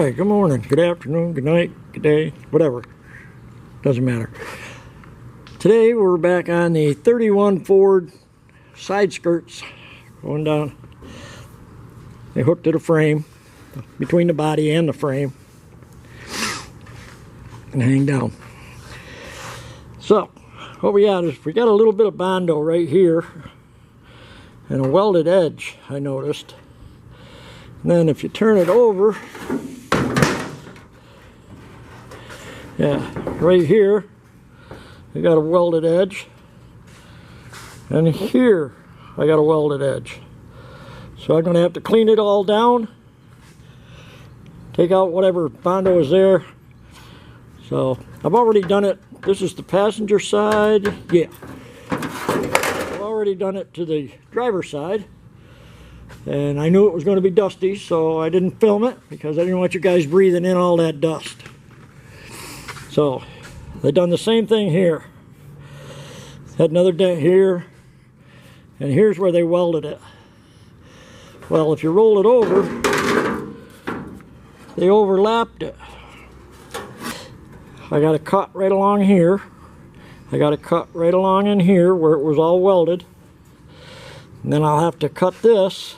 Hi, good morning, good afternoon, good night, good day, whatever. Doesn't matter. Today we're back on the 31 Ford side skirts going down. They hooked to the frame, between the body and the frame, and hang down. So, what we got is we got a little bit of Bondo right here and a welded edge, I noticed. And then if you turn it over, yeah, right here, I got a welded edge. And here, I got a welded edge. So I'm going to have to clean it all down, take out whatever Bondo is there. So I've already done it. This is the passenger side. Yeah. I've already done it to the driver's side. And I knew it was going to be dusty, so I didn't film it because I didn't want you guys breathing in all that dust. So they've done the same thing here. Had another dent here, and here's where they welded it. Well, if you roll it over, they overlapped it. I got a cut right along here. I got a cut right along in here where it was all welded. And then I'll have to cut this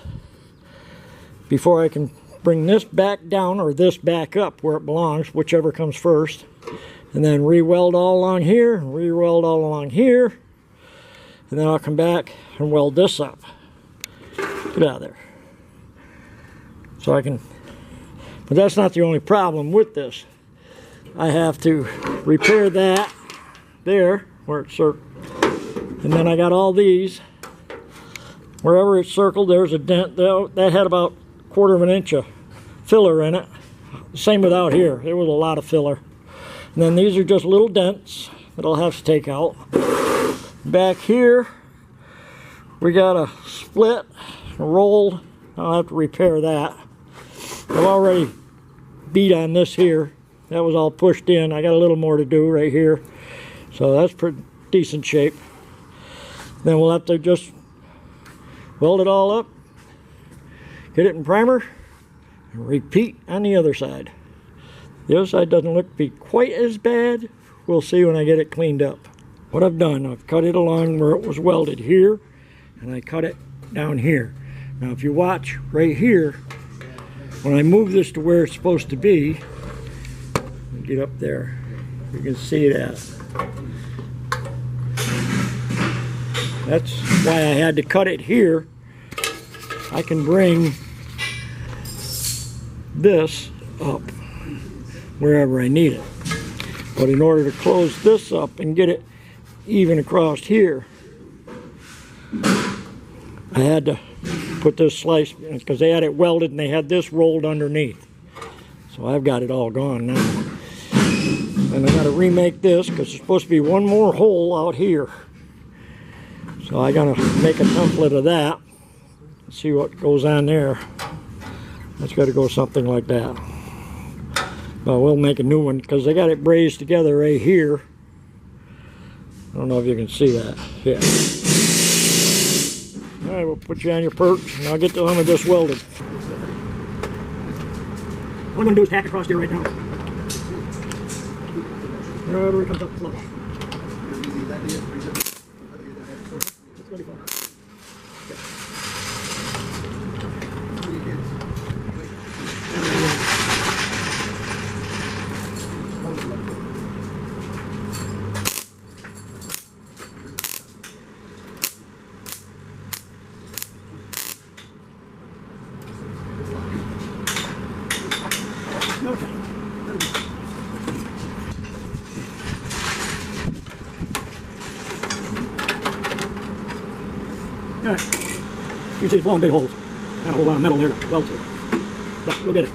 before I can bring this back down or this back up where it belongs, whichever comes first. And then re-weld all along here, re-weld all along here. And then I'll come back and weld this up. Get out of there. So I can, but that's not the only problem with this. I have to repair that there where it's circled. And then I got all these. Wherever it's circled, there's a dent. That had about 1/4 inch of filler in it. Same with out here. There was a lot of filler. And then these are just little dents that I'll have to take out. Back here, we got a split, a roll. I'll have to repair that. I've already beat on this here. That was all pushed in. I got a little more to do right here. So that's pretty decent shape. Then we'll have to just weld it all up, get it in primer, and repeat on the other side. The other side doesn't look to be quite as bad. We'll see when I get it cleaned up. What I've done, I've cut it along where it was welded here, and I cut it down here. Now if you watch right here, when I move this to where it's supposed to be, get up there, you can see that. That's why I had to cut it here. I can bring this up wherever I need it. But in order to close this up and get it even across here, I had to put this slice, because they had it welded and they had this rolled underneath. So I've got it all gone now. And I got to remake this because there's supposed to be one more hole out here. So I gotta make a template of that. See what goes on there. That's got to go something like that. But we'll make a new one because they got it brazed together right here. I don't know if you can see that. Yeah. All right, we'll put you on your perch, and I'll get the limit just welded. What I'm gonna do is tack across here right now. Wherever it comes up flush. Okay. All right. You can see it's blowing big holes. Got a whole lot of metal there to weld to. But we'll get it.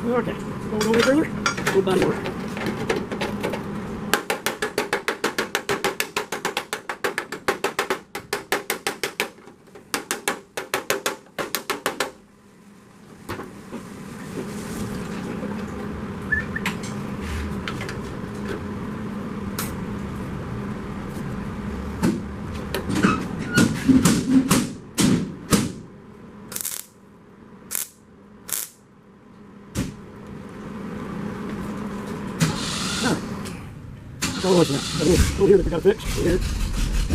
Okay, going a little further, full body work. Oh, what's that? A little here that we got to fix. Here.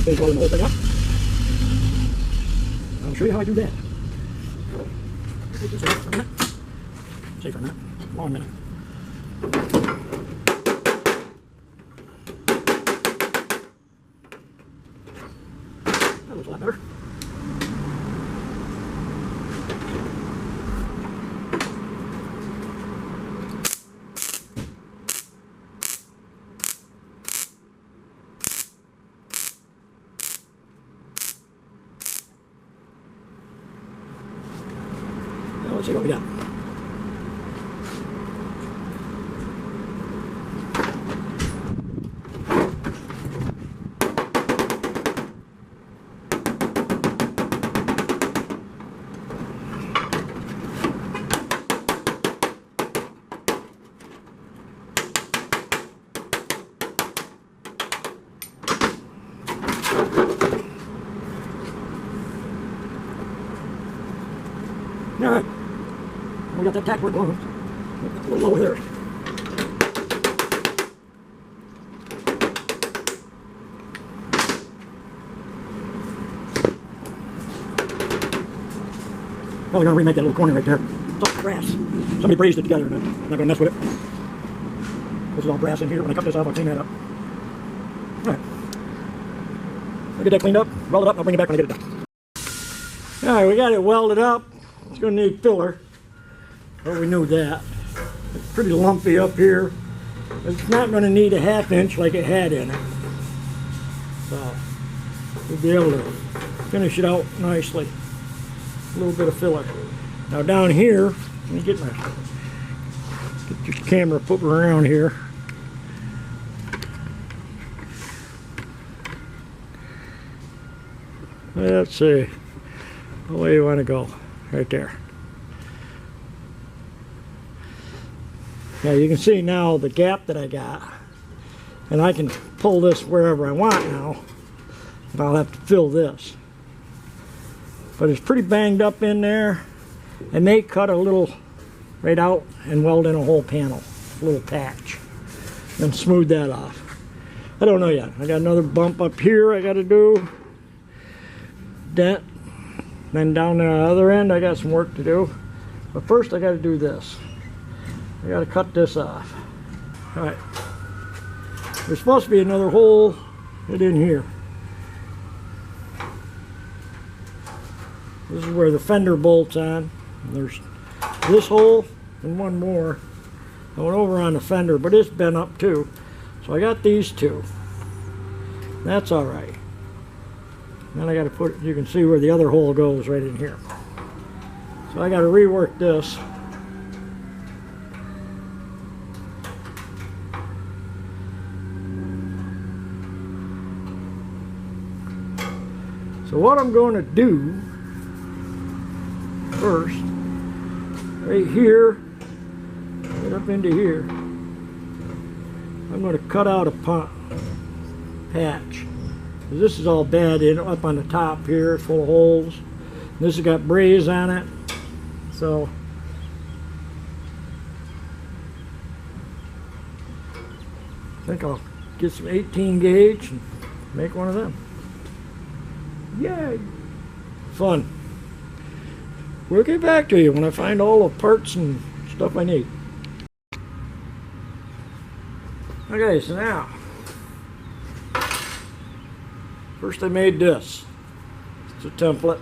Okay, welding the whole thing up. I'll show you how I do that. Take this off for a minute. Stay for a minute. Long minute. That looks a lot better. Now let's see what we got. All right, we got that tack work going. A little lower there. Probably gonna remake that little corner right there. It's all brass. Somebody brazed it together, and I'm not gonna mess with it. This is all brass in here. When I cut this off, I'll clean that up. All right, I'll get that cleaned up, weld it up, and I'll bring it back when I get it done. All right, we got it welded up. It's going to need filler. Well, we knew that. It's pretty lumpy up here. It's not going to need a 1/2 inch like it had in it. So, we'll be able to finish it out nicely. A little bit of filler. Now down here, let me get your camera put around here. Let's see. The way you want to go. Right there. Now you can see now the gap that I got, and I can pull this wherever I want now, and I'll have to fill this. But it's pretty banged up in there. I may cut a little right out and weld in a whole panel, a little patch, and smooth that off. I don't know yet. I got another bump up here I got to do. Dent. Then down the other end I got some work to do. But first I got to do this. I got to cut this off. Alright. There's supposed to be another hole right in here. This is where the fender bolts on. And there's this hole and one more. I went over on the fender, but it's bent up too. So I got these two. That's alright. Then I got to put, you can see where the other hole goes right in here. So I got to rework this. So what I'm going to do first, right here, right up into here, I'm going to cut out a patch. This is all bad up on the top here, full of holes. This has got braze on it, so I think I'll get some 18 gauge and make one of them. Yay! Fun. We'll get back to you when I find all the parts and stuff I need. Okay, so now, first I made this. It's a template.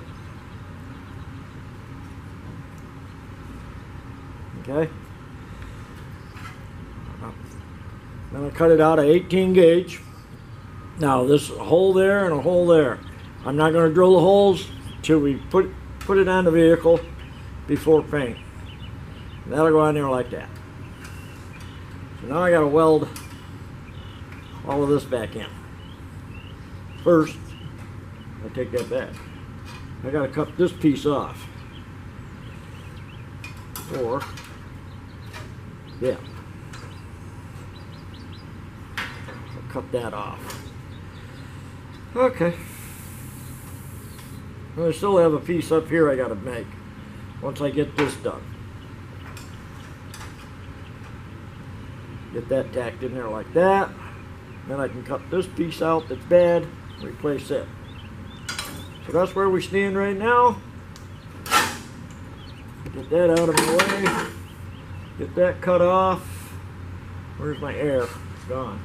Okay. Then I cut it out at 18 gauge. Now this hole there and a hole there. I'm not going to drill the holes until we put it on the vehicle before paint. And that'll go on there like that. So now I got to weld all of this back in. First, I take that back. I got to cut this piece off. Or, yeah. I'll cut that off. Okay. I still have a piece up here I got to make once I get this done. Get that tacked in there like that. Then I can cut this piece out that's bad, replace it. So that's where we stand right now. Get that out of the way. Get that cut off. Where's my air? Gone.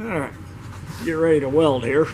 Alright, get ready to weld here.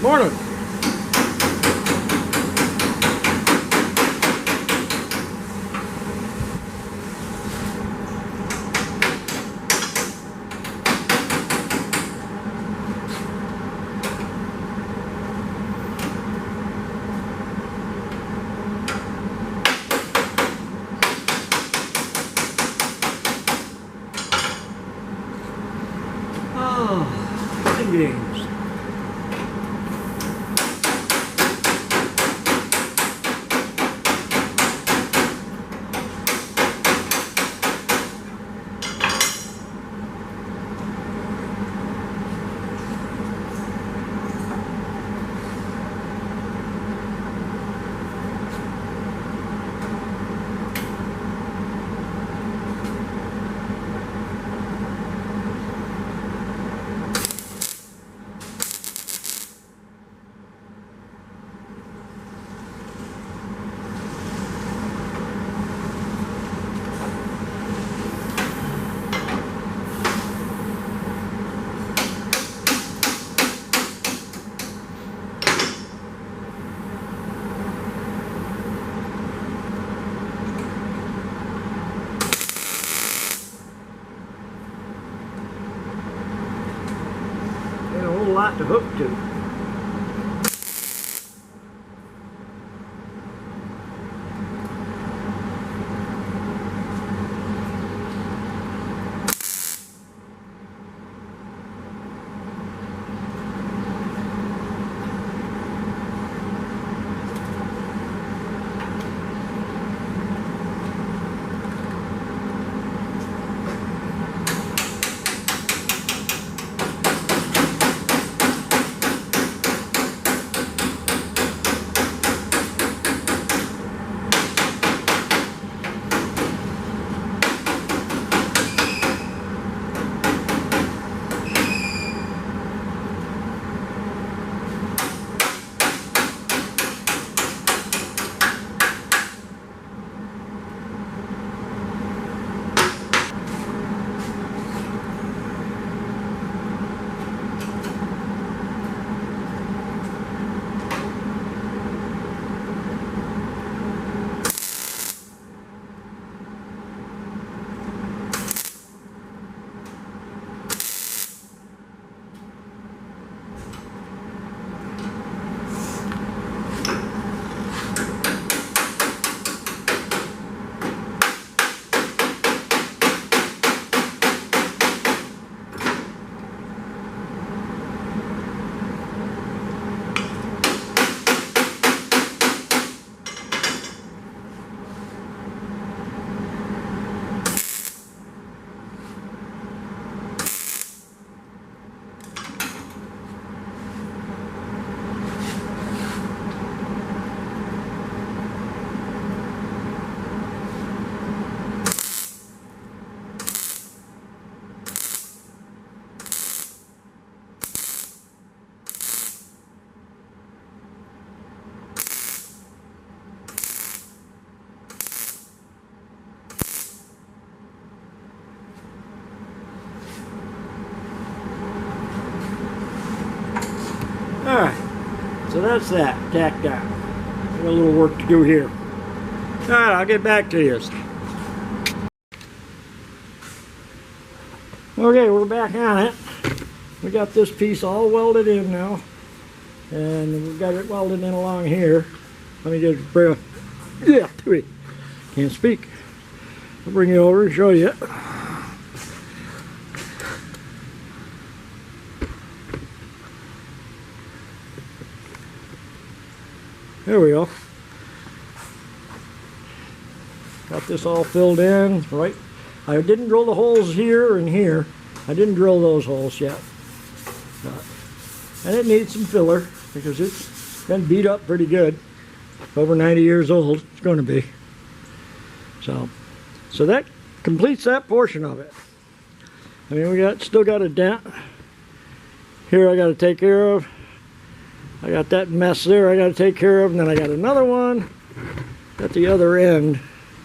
Morning. Oh, fun games. A lot to hook to. Alright, so that's that, tacked down. Got a little work to do here. Alright, I'll get back to you. Okay, we're back on it. We got this piece all welded in now. And we've got it welded in along here. Let me just bring it. Can't speak. I'll bring it over and show you. There we go. Got this all filled in, right? I didn't drill the holes here and here. I didn't drill those holes yet. And it needs some filler because it's been beat up pretty good. Over 90 years old, it's going to be. So that completes that portion of it. I mean, we still got a dent here I got to take care of. I got that mess there I got to take care of, and then I got another one at the other end,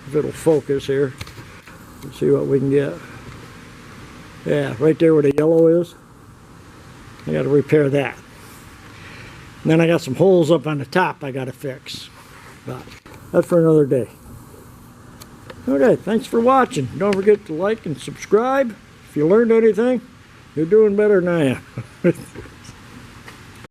if it'll focus here. Let's see what we can get. Yeah, right there where the yellow is. I got to repair that. And then I got some holes up on the top I got to fix. But that's for another day. Okay, thanks for watching. Don't forget to like and subscribe. If you learned anything, you're doing better than I am.